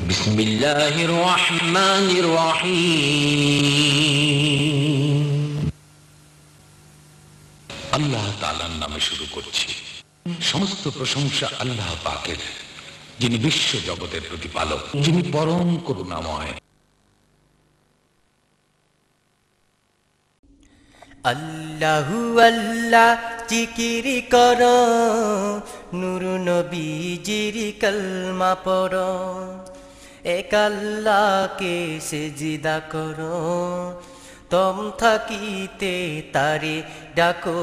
বিসমিল্লাহির রহমানির রহিম। আল্লাহ তাআলার নামে শুরু করছি। সমস্ত প্রশংসা আল্লাহ পাকের, যিনি বিশ্ব জগতের প্রতিপালক, যিনি পরম করুণাময়। আল্লাহু আল্লাহ জিকির করো, নূর নবীজির কালমা পড়ো, এক আল্লাহকে সিজদা করো, তম থাকিতে তারে ডাকো।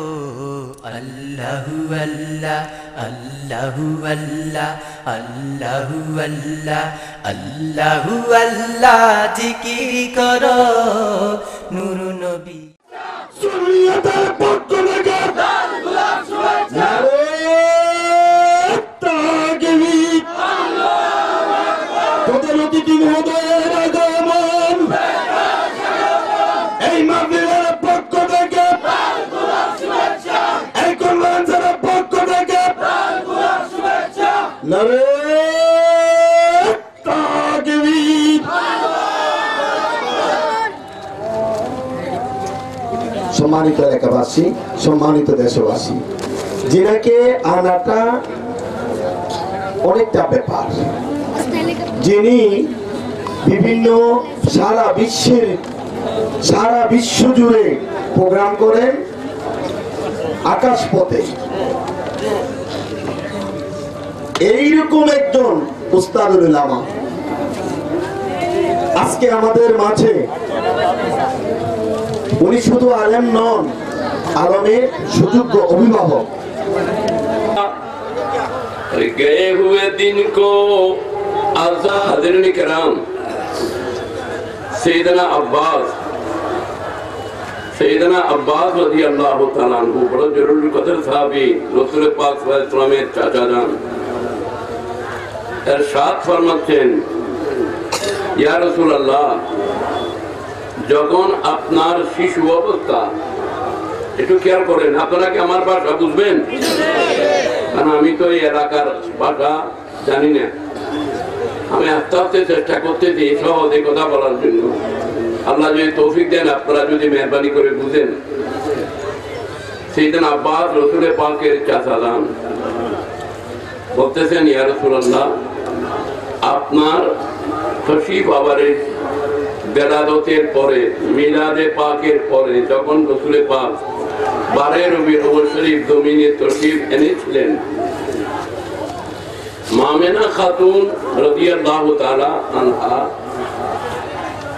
আল্লাহু আল্লাহ আল্লাহু আল্লাহ আল্লাহু আল্লাহ আল্লাহু আল্লাহ জিকির করো, নূর নবী শরীয়তের পক্ষ থেকে লাল গোলাপ শুভেচ্ছা, তাকবীর, আল্লাহু আকবার। তোদের অতিথি মহোদয়ের আগমন, এই মাহফিলের পক্ষ থেকে লাল গোলাপ শুভেচ্ছা, এই কনভেনশনের পক্ষ থেকে লাল গোলাপ শুভেচ্ছা। নারে তাকবীর। সম্মানিত এলাকাবাসী, সম্মানিত দেশবাসী, যিনাকে আনাটা অনেকটা ব্যাপার, যিনি বিভিন্ন সারা বিশ্ব জুড়ে প্রোগ্রাম করেন আকাশপথে, এইরকম একজন উস্তাদুল উলামা আজকে আমাদের মাঝে। উনি শুধু আলেম নন, আলমের সুযোগ্য অভিভাবক। गए हुए दिन को हाज़िरीन किराम, सैयदना अब्बास रज़ी अल्लाह ताला अन्हु बड़ा जरूर कदर साहबी रसूल पाक सल्लल्लाहु अलैहि वसल्लमेर चाचा जान इरशाद फरमाচ্ছেন, ইয়া রাসূলুল্লাহ, যখন আপনার শিশু অবস্থা, একটু খেয়াল করেন, আপনারা কি আমার ভাষা বুঝবেন? কারণ আমি তো এই এলাকার ভাষা জানি না। আমি আস্তে আস্তে চেষ্টা করতেছি সহজে কথা বলার জন্য। আল্লাহ যদি তৌফিক দেন, আপনারা যদি মেহরবানি করে বুঝেন। সাইয়েদনা আব্বাস রসুল পাকের চাচা যান বলতেছেন, ইয়া রাসূলুল্লাহ, আপনার তশরিফ আবারের বেলাদতের পরে, মিলাদে পাকের পরে, যখন রসুল পাক 12 রবিউল আউয়াল শরীফ জমিনে তশরিফ এনেছিলেন, মামেনা খাতুন রাদিয়াল্লাহু তাআলা আনহা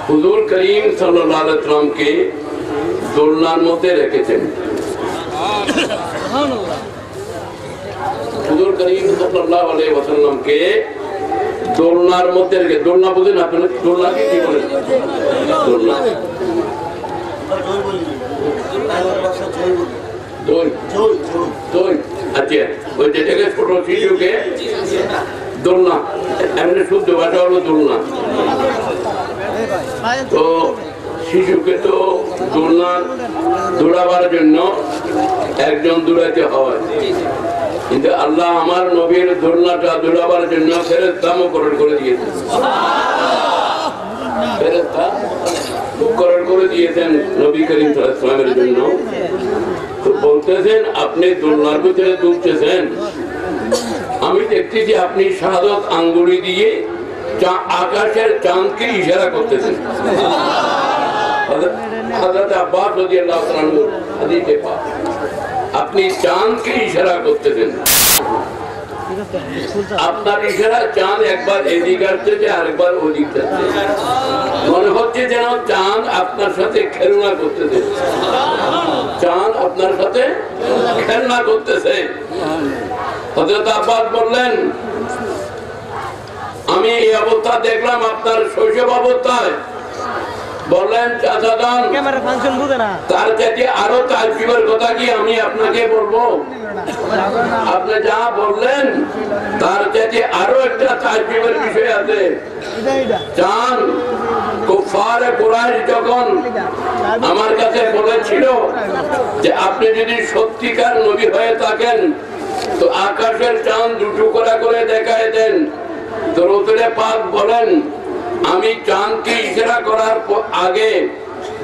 হুজুর করিম সাল্লাল্লাহু আলাইহি ওয়াসাল্লামকে দোলনার মধ্যে রেখেছেন। সুবহানাল্লাহ। হুজুর করিম সাল্লাল্লাহু আলাইহি ওয়াসাল্লামকে দোলনার মধ্যে রেখে, দোলনা বুঝেন আপনারা? দোলনাকে কি বলেন? দোলনা, আচ্ছা, ওই যেটাকে ছোট শিশুকে দোলনা, এমনি শুদ্ধ ভাষা হলো দোলনা। তো শিশুকে তো দোলনা দৌড়াবার জন্য একজন দৌড়াইতে হয়, কিন্তু আল্লাহ আমার নবীর দোলনাটা দৌড়াবার জন্য ফেরেশতা মুকরর করে দিয়েছেন। ফেরেশতা মুকরর করে দিয়েছেন নবী করিম সাল্লাল্লাহু আলাইহি ওয়াসাল্লামের জন্য। তো বলতেছেন, আপনি দোলনার ভিতরে দুলতেছেন, আমি দেখতেছি আপনি শাহাদত আঙ্গুলি দিয়ে আকাশের চাঁদকে ইশারা করতেছেন। হযরত আব্বাস রাদিয়াল্লাহু তাআলা আনহু হাদিসে পাক, আপনি চাঁদকে ইশারা করতেছেন। আপনার ইশারা চাঁদ একবার এদিকে আসছে, আরেকবার ওদিক যাচ্ছে, মনে হচ্ছে যেন চাঁদ আপনার সাথে খেলনা করতেছে। চাঁদ আপনার সাথে খেলনা করতেছে। হযরত আব্বাস বললেন, আমি এই অবস্থা দেখলাম আপনার শৈশব অবস্থায়। বললেন, চাচা যান, তার চাইতে আরো তাজ্জুবের কথা কি আমি আপনাকে বলবো? আপনি যা বললেন তার চাইতে আরো একটা তাজ্জুবের বিষয় আছে। চান কুফারে কুরাইশ যখন আমার কাছে বলেছিল যে আপনি যদি সত্যিকার নবী হয়ে থাকেন তো আকাশের চাঁদ দুটো করে দেখায় দেন, তো রসুলে পাক বলেন, আমি চাঁদকে ইশারা করার আগে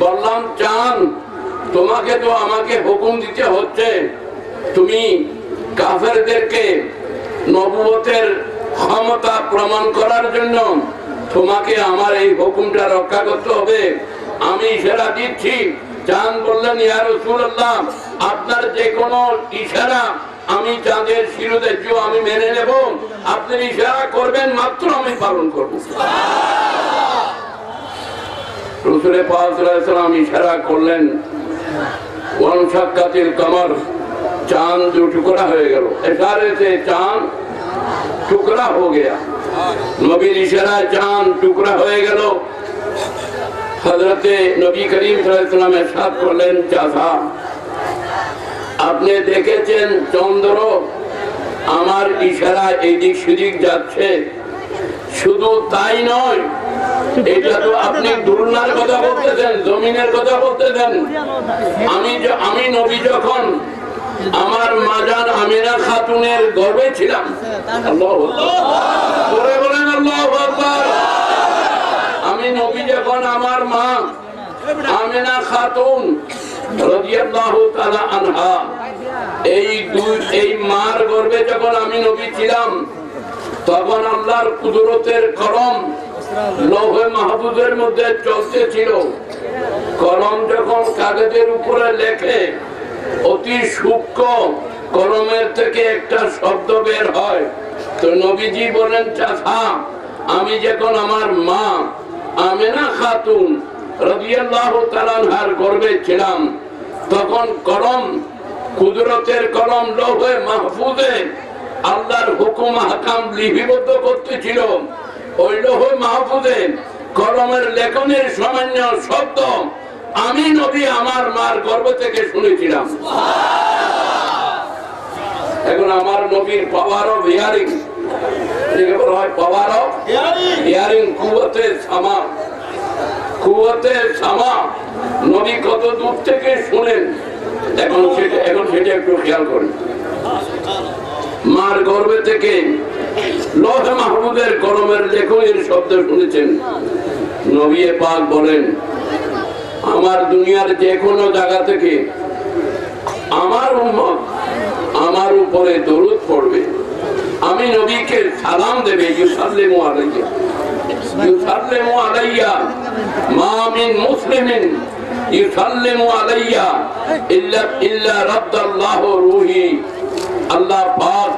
বললাম, চাঁদ তোমাকে তো আমাকে হুকুম দিতে হচ্ছে, তুমি কাফেরদেরকে নবুয়তের ক্ষমতা প্রমাণ করার জন্য তোমাকে আমার এই হুকুমটা রক্ষা করতে হবে। আমি ইশারা দিচ্ছি। চাঁদ বললেন, ইয়া রাসূলুল্লাহ, আপনার যে কোনো ইশারা আমি চাঁদের শিরোধার্য আমি মেনে নেব, আপনি ইশারা করবেন মাত্র আমি পালন করব। রাসূল পাক সাল্লাল্লাহু আলাইহি ওয়াসাল্লাম ইশারা করলেন, ওয়ানশাক্কাতিল কমর, চাঁদ দু টুকরা হয়ে গেল। ইশারে से চাঁদ টুকরা हो गया। নবীর ইশারায় চাঁদ টুকরা হয়ে গেল। হযরতে নবী করিম সাল্লাল্লাহু আলাইহি ওয়াসাল্লাম ইরশাদ করলেন, চাচা আপনি দেখেছেন চন্দ্র আমার ইশারা এদিক সেদিক যাচ্ছে, শুধু তাই নয়, এটা তো আপনি দুনিয়ার কথা বলতেছেন, জমিনের কথা বলতেছেন। আমি নবী যখন আমার মাজান আমিনা খাতুনের গর্ভে ছিলাম, আল্লাহু আকবার বলেন, আল্লাহু আকবার। আমি নবী যখন আমার মা আমিনা খাতুন রাদিয়াল্লাহু তাআলা আনহা এই মার গর্ভে যখন আমি নবী ছিলাম, তখন আল্লাহর কুদরতের কলম লৌহে মাহফুজের মধ্যে চলতে ছিল। কলম যখন কাগজের উপরে লেখে, অতি সূক্ষ্ম কলমের থেকে একটা শব্দ বের হয়। তো নবীজি বলেন, চাচা আমি যখন আমার মা আমিনা খাতুন রাদিয়াল্লাহু তাআলা আনহার গর্ভে ছিলাম, তখন কলম, কুদরতের কলম লৌহে মাহফুজে আল্লাহর হুকুম হাকাম লিপিবদ্ধ করতেছিল। ওই লৌহে মাহফুজে কলমের লেখনের সামান্য শব্দ আমি নবী আমার মার গর্ভ থেকে শুনেছিলাম। এখন আমার নবীর power of hearing, power of hearing, কুওয়াতে সামা, কুওয়াতে সামা, নবী কত দূর থেকে শুনেন। এখন সেটা একটু খেয়াল করেন। মার গর্ভে থেকে লৌহে মাহফুজের কলমের লেখনের শব্দ শুনেছেন। নবী পাক বলেন, আমার দুনিয়ার যে কোনো জায়গা থেকে আমার উম্মত আমার উপরে দরুদ পড়বে, আমি নবীকে সালাম দেবে, ইউসাল্লিমু আলাইয়া, ইউসাল্লিমু আলাইয়া মা মিন মুসলিমিন ইউসাল্লিমু আলাইয়া ইল্লা রাদ্দাল্লাহু রূহি। আল্লাহ পাক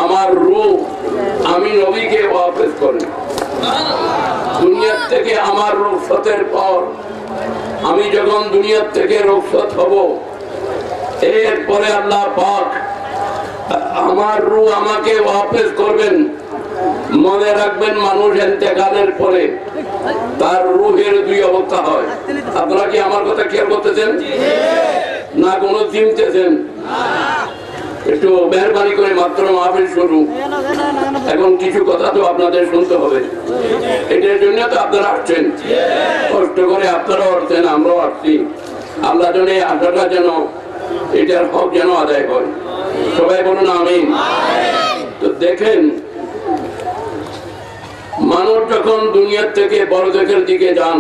আমার রূহ আমি নবীকে ওয়াপস করেন। দুনিয়া থেকে আমার রুখসতের পর, আমি যখন দুনিয়া থেকে রুখসত হব, এরপরে আল্লাহ পাক আমার রূহ আমাকে ওয়াপস করবেন। মনে রাখবেন, মানুষ ইন্তেকালের পরে তার রূহের দুই অবস্থা হয়। আপনারা কি আমার কথা খেয়াল করতেছেন না কোনো চিনতেছেন? একটু মেহরবানি করে, মাত্র মাহফিল শুরু, এখন কিছু কথা তো আপনাদের শুনতে হবে। এটার জন্য তো আপনারা আসছেন, কষ্ট করে আপনারাও আসছেন, আমরাও আসছি। আল্লাহ যেন এই আশাটা যেন, এটার হক যেন আদায় হয়। সবাই বলুন আমিন। তো দেখেন, মানুষ যখন দুনিয়ার থেকে বরজখের দিকে যান,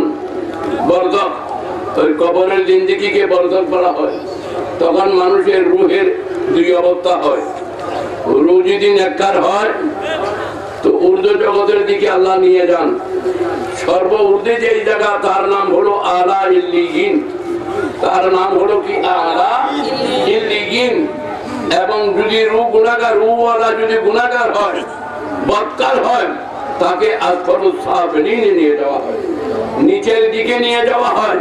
বরজখ ওই কবরের জিন্দেগিকে বরজখ বলা হয়, তখন মানুষের রুহের দুই অবস্থা হয়। রুহ যদি নেককার হয় তো উর্দু জগতের দিকে আল্লাহ নিয়ে যান। সর্ব উর্দে যে জায়গা, তার নাম হলো আলা ইল্লিয়িন, তার নাম হলো কি আলা ইল্লিয়িন। এবং যদি রুহ গুনাহগার, রুহওয়ালা যদি গুনাহগার হয়, বদকার হয়, তাকে আসফালুস সাফিলিনে নিয়ে যাওয়া হয়, নিচের দিকে নিয়ে যাওয়া হয়,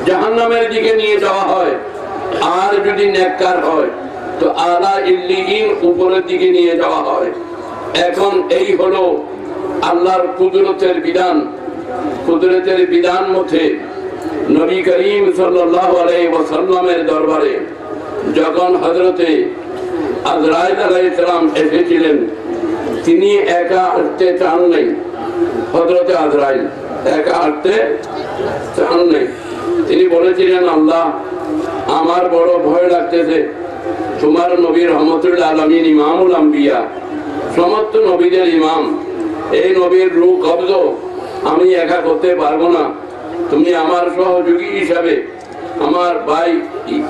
জাহান্নামের দিকে নিয়ে যাওয়া হয়। আর যদি নেককার হয় তো আলা ইল্লিয়িন, উপরের দিকে নিয়ে যাওয়া হয়। এখন এই হলো আল্লাহর কুদরতের বিধান। কুদরতের বিধান মতে নবী করিম সাল্লাল্লাহু আলাইহি ওয়াসাল্লামের দরবারে যখন হযরতে আজরাইল আলাইহিস সালাম এসেছিলেন, তিনি একা আসতে চান নাই। হযরতে আজরাইল একা আসতে চান নাই। তিনি বলেছিলেন, আল্লাহ আমার বড় ভয় লাগতেছে, তোমার নবী রহমতুল আলামিন ইমামুল আম্বিয়া, সমস্ত নবীদের ইমাম, এই নবীর রূহ কবজ আমি একা করতে পারবো না, তুমি আমার সহযোগী হিসাবে আমার ভাই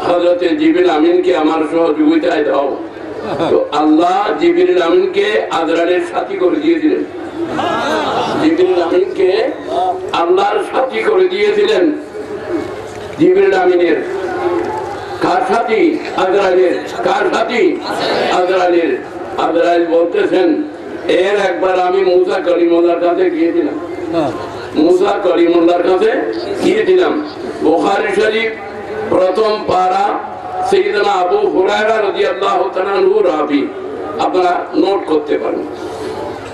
হযরতে জিবরিল আমিনকে আমার সহযোগিতায় দাও। তো আল্লাহ জিবরিল আমিনকে আজরাইলের সাথী করে দিয়েছিলেন। জিবরিল আমিনকে আল্লাহর সাথী করে দিয়েছিলেন। জিবরিল আমিনের কার সাথী? আজরাইলের। কার সাথী? আজরাইলের। আজরাইল বলতেছেন, এর একবার আমি মুসা কলিমুল্লাহর কাছে গিয়েছিলাম। মুসা কলিমুল্লাহর কাছে গিয়েছিলাম। বুখারী শরীফ প্রথম পারা, সাইয়েদনা আবু হুরায়রা রাদিয়াল্লাহু তাআলা আনহু রাবি। আপনারা নোট করতে পারেন।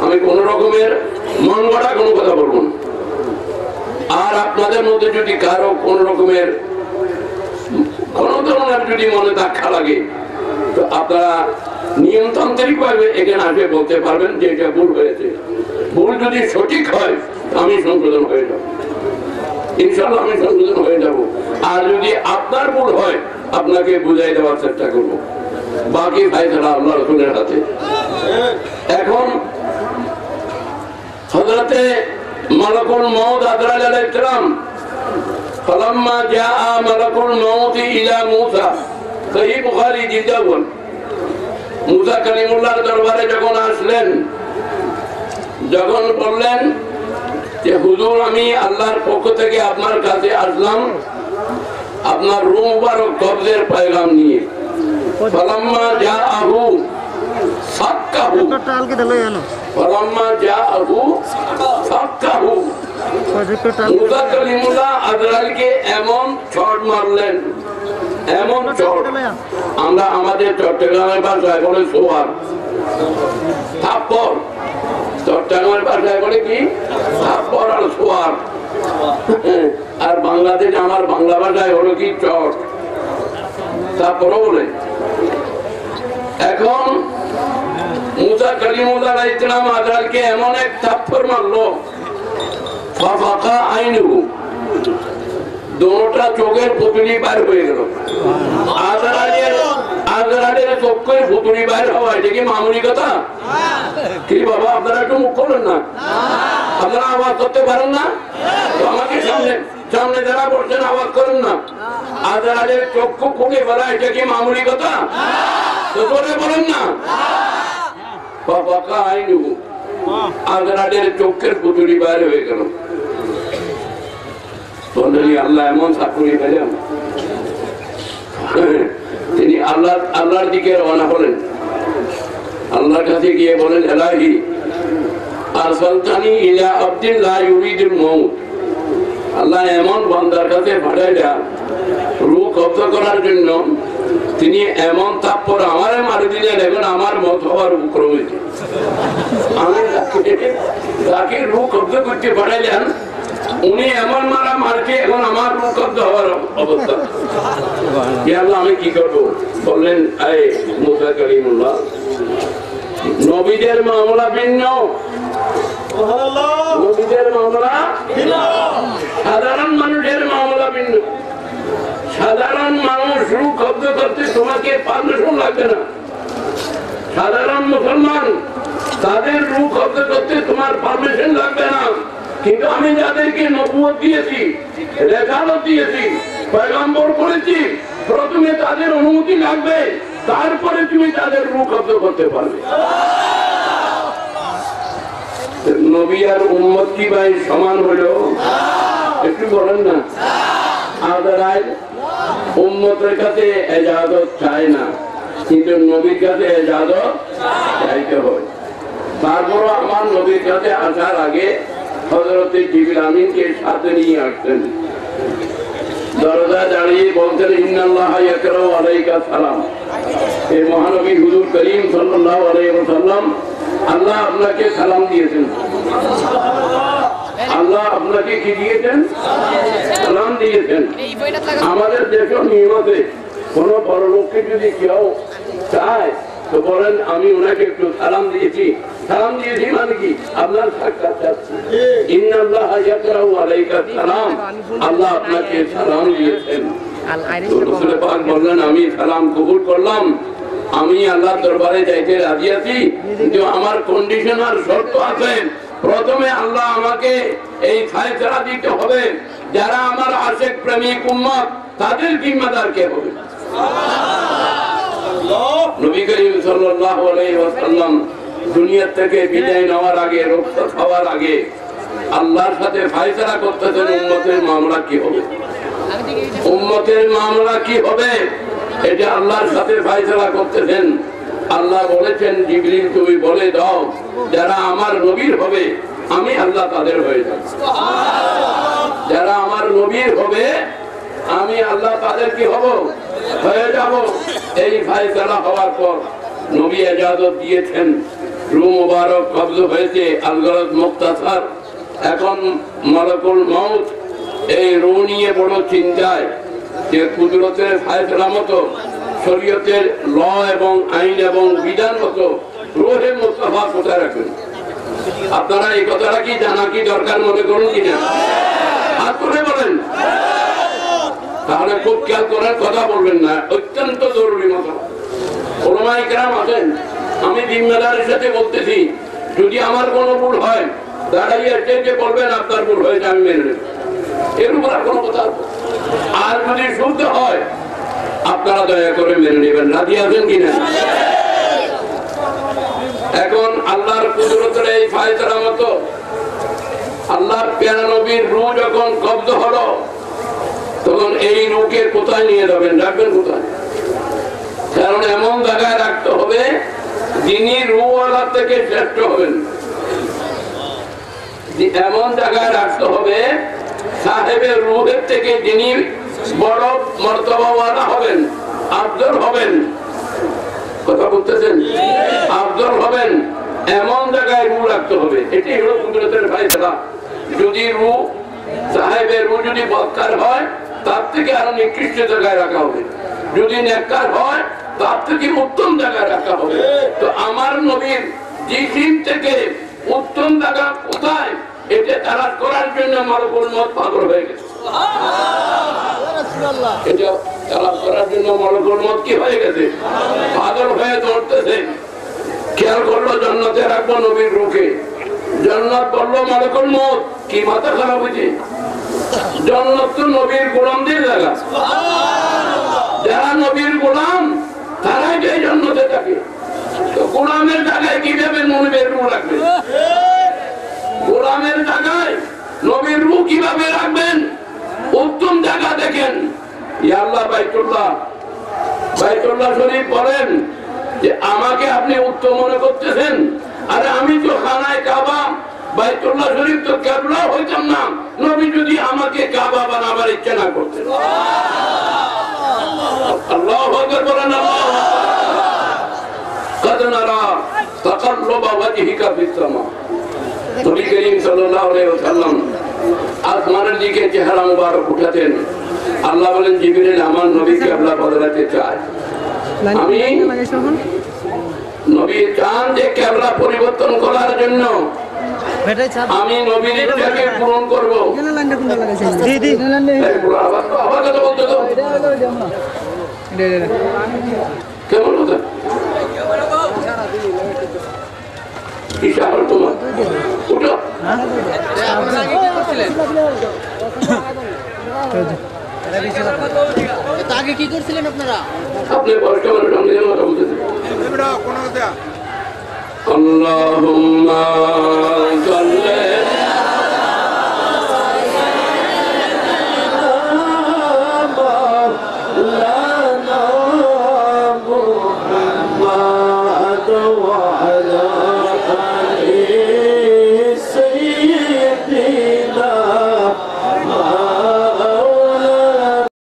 আমি কোন রকমের মন গড়া কোনো কথা বলবো না। আর আপনাদের মধ্যে যদি কারো কোন রকমের কোন ধরনের যদি মনে ধাক্কা লাগে, তো আপনারা নিয়মতান্ত্রিক ভাবে এখানে আসে বলতে পারবেন যে এটা ভুল হয়েছে। ভুল যদি সঠিক হয় আমি সংশোধন হয়ে যাব, ইনশাআল্লাহ আমি সংশোধন হয়ে যাব। আর যদি আপনার ভুল হয় আপনাকে বুঝাই দেওয়ার চেষ্টা করব। বাকি ফায়সালা আল্লাহ রাসূলের হাতে। এখন হযরতে মালাকুল মউত আজরাইল আলাইহিস সালাম ফালাম্মা জাআ মালাকুল মউত ইলা মূসা, সহিহ বুখারী জিলদাওয়াল, মুসা কালিমুল্লাহর দরবারে যখন আসলেন, যখন বললেন যে হুজুর আমি আল্লাহর পক্ষ থেকে আপনার কাছে আসলাম আপনার রূহ মুবারক কবজের পয়গাম নিয়ে। ফালাম্মা জাআহু সাক্কাহু, ফালাম্মা জাআহু সাক্কাহু, মুসা কালিমুল্লাহ আজরাইলকে এমন চড় মারলেন, এমন চড়, আমরা আমাদের চট্টগ্রামের ভাষায় বলে সোয়ার, থাপ্পড়। চট্টগ্রামের ভাষায় বলে কি? থাপ্পড় আর সোয়ার। আর বাংলাদেশ আমার বাংলা ভাষায় হলো কি? চট। তারপরও বলে। এখন মুসা কালিমুল্লাহ আলাইহিস সালাম আজরাইলকে এমন এক থাপ্পড় মারলো, ফাফাকা আইনুহু, দোনোটা চোখের পুতুলি বাইর হয়ে গেল। আজরাইলের চোখের পুতুলি বাইর হওয়া এটা কি মামুলি কথা? কি বাবা আপনারা একটু মুখ করলেন না? আপনারা আওয়াজ করতে পারেন না? তো আমাকে সামনে সামনে যারা বলছেন আওয়াজ করেন না। আজরাইলের চক্ষু খুলে ফেলা এটা কি মামুলি কথা? তো জোরে বলেন না। ফাফাকা আইনুহু, আজরাইলের চোখের পুতুলি বাইর হয়ে গেল। আল্লাহ এমন চাকরি পেলেন, তিনি আল্লাহর দিকে রওনা হলেন। আল্লাহর কাছে গিয়ে বলেন, ইলাহি আরসালতানি ইলা আবদিন লা ইউরিদুল মাউত, আল্লাহ এমন বান্দার কাছে পাঠাইলেন রূহ কবজ করার জন্য, তিনি এমন থাপ্পড় আমারে মারি দিলেন এখন আমার মত হওয়ার উপক্রম হয়েছে। আমি তাকে রূহ কবজ করতে পাঠাইলেন, উনি এমন মারা মারকে এখন আমার রূহ কবজ হওয়ার অবস্থা। আল্লাহ আমি কি করবো? বললেন, এই মুসা কালিমুল্লাহ, নবীদের মামলা ভিন্ন, নবীদের মামলা সাধারণ মানুষের মামলা ভিন্ন। সাধারণ মানুষ রূহ কবজ করতে তোমাকে পারমিশন লাগবে না। সাধারণ মুসলমান তাদের রূহ কবজ করতে তোমার পারমিশন লাগবে না। কিন্তু আমি যাদেরকে নবুয়ত দিয়েছি, রিসালাত দিয়েছি, পয়গম্বর করেছি, প্রথমে তাদের অনুমতি লাগবে, তারপরে তুমি তাদের রূহ কবজ করতে পারবে। নবী আর উম্মত কি ভাই সমান হলো? একটু বলেন না। আজরাইল উম্মতের কাছে ইজাজত চায় না, কিন্তু নবীর কাছে ইজাজত চাইতে হয়। তারপরও আমার নবীর কাছে আসার আগে হযরতে জিবরিল আমিনকে সাথে নিয়ে আসতেন। দরজায় দাঁড়িয়ে বলতেন, ইন্নাল্লাহা ইয়াকরাউ আলাইকা সালাম। এই মহানবী হুজুর করিম সাল্লাল্লাহু আলাইহি ওয়াসাল্লাম আল্লাহ আপনাকে সালাম দিয়েছেন। আল্লাহ আপনাকে কি দিয়েছেন? সালাম দিয়েছেন। আমাদের দেশের নিয়মতে কোন বড় লোককে যদি কেউ চায় তো বলেন, আমি ওনাকে একটু সালাম দিয়েছি। সালাম দিয়েছি মানে কি? আপনার সাক্ষাৎ চাচ্ছি। ইন্নাল্লাহা ইয়াকরাউ আলাইকা সালাম, আল্লাহ আপনাকে সালাম দিয়েছেন। রাসূল পাক বললেন, আমি সালাম কবুল করলাম, আমি আল্লাহর দরবারে যাইতে রাজি আছি, কিন্তু আমার কন্ডিশন আর শর্ত আছে। প্রথমে আল্লাহ আমাকে এই ফায়সালা দিতে হবে, যারা আমার আশিক প্রেমিক উম্মত তাদের জিম্মাদার কে হবে? নবী করিম সাল্লাল্লাহু আলাইহি ওয়াসাল্লাম দুনিয়া থেকে বিদায় নেওয়ার আগে, রুখসত হওয়ার আগে আল্লাহর সাথে ফায়সালা করতেছেন উম্মতের মামলা কি হবে, উম্মতের মামলা কি হবে, এটা আল্লাহর সাথে ফায়সালা করতেছেন। আল্লাহ বলেছেন, জিবরিল তুমি বলে দাও যারা আমার নবীর হবে আমি আল্লাহ তাদের হয়ে যাব, যারা আমার নবীর হবে আমি আল্লাহ তাদের কি হব, হয়ে যাব। এই ফায়সালা হওয়ার পর নবী ইজাজত দিয়েছেন, রূহ মুবারক কবজ হয়েছে, আল-গরজ মুখতাসার। এখন মালাকুল মউত এই রূহ নিয়ে বড় চিন্তায় যে কুদরতের ফায়সালা মতো, শরীয়তের ল এবং আইন এবং বিধান মতো রূহে মুস্তাফা কোথায় রাখবেন? আপনারা এই কথাটা কি জানা কি দরকার মনে করুন কিনা? হাত তুলে বলেন। তাহলে খুব খেয়াল করার কথা বলবেন না, অত্যন্ত জরুরি মতো। ওলামায়ে কেরাম আছেন, আমি জিম্মেদারের সাথে বলতেছি, যদি আমার কোনো ভুল হয় দাঁড়াইয়ে স্টেজে বলবেন আপনার ভুল হয়েছে, আমি মেনে নেব, এর উপর আর কোনো কথা। আর যদি শুনতে হয় আপনারা দয়া করে মেনে নেবেন, রাজি আছেন কিনা? এখন আল্লাহর কুদরতের এই ফায়সালা মতো আল্লাহর প্যারা নবীর রূহ যখন কবজ হলো, তখন এই রূহকে কোথায় নিয়ে যাবেন, রাখবেন কোথায়? কারণ এমন জায়গায় রাখতে হবে যিনি রূহওয়ালা থেকে শ্রেষ্ঠ হবেন, এমন জায়গায় রাখতে হবে সাহেবের রূহের থেকে যিনি বড় মর্তবাওয়ালা হবেন, আফজল হবেন। কথা বলতেছেন? আফজল হবেন এমন জায়গায় রূহ রাখতে হবে। এটি হলো কুদরতের ফায়সালা। যদি রূহ সাহেবের রূহ যদি বদকার হয় তার থেকে আরো নিকৃষ্ট জায়গায় রাখা হবে, যদি নেককার হয় তার থেকে উত্তম জায়গায় রাখা হবে। তো আমার নবীর জিসিম থেকে উত্তম জায়গা কোথায়, এটা তালাশ করার জন্য মালাকুল মউত পাগল হয়ে গেছে। এটা তালাশ করার জন্য মালাকুল মউত কি হয়ে গেছে, পাগল হয়ে দৌড়তেছে। খেয়াল করলো জান্নাতে রাখবো নবীর রূহকে, জান্নাত বললো মালাকুল মউত, কি মাথা খারাপ হয়েছে? জান্নাত তো নবীর গোলামদের জায়গা, যারা নবীর গোলাম তারাই যে জান্নাতে থাকে। তো গোলামের জায়গায় কিভাবে নবীর রূহ রাখবে? গোলামের জায়গায় নবীর রূহ কিভাবে রাখবেন? উত্তম জায়গা দেখেন। ইয়া আল্লাহ, বাইতুল্লাহ শরীফ বলেন যে আমাকে আপনি উত্তম মনে করতেছেন, আরে আমি তো খানায় কাবা, বাইতুল্লাহ শরীফ তো কিবলা হইতাম না নবী যদি আমাকে কাবা বানাবার ইচ্ছা না করতেন। আল্লাহু আকবার বলেন। قد نرى تقلب وجهك في السماء। নবী করিম সাল্লাল্লাহু আলাইহি ওয়াসাল্লাম আসমানের দিকে চেহারা মুবারক উঠাতেন। আল্লাহ বলেন, জিবরিল আমার নবীকে কিবলা বদলাতে চায়। আমি নবী চান যে কিবলা পরিবর্তন করার জন্য আমি নবীর ইচ্ছাকে পূরণ করব। আবার কথা বলতে তো কেমন কথা ইশারা তোমার উঠো। আগে কি করছিলেন আপনারা? আপনি বয়স্ক মানুষ, আমি কথা বলতেছি। আল্লাহুম্মা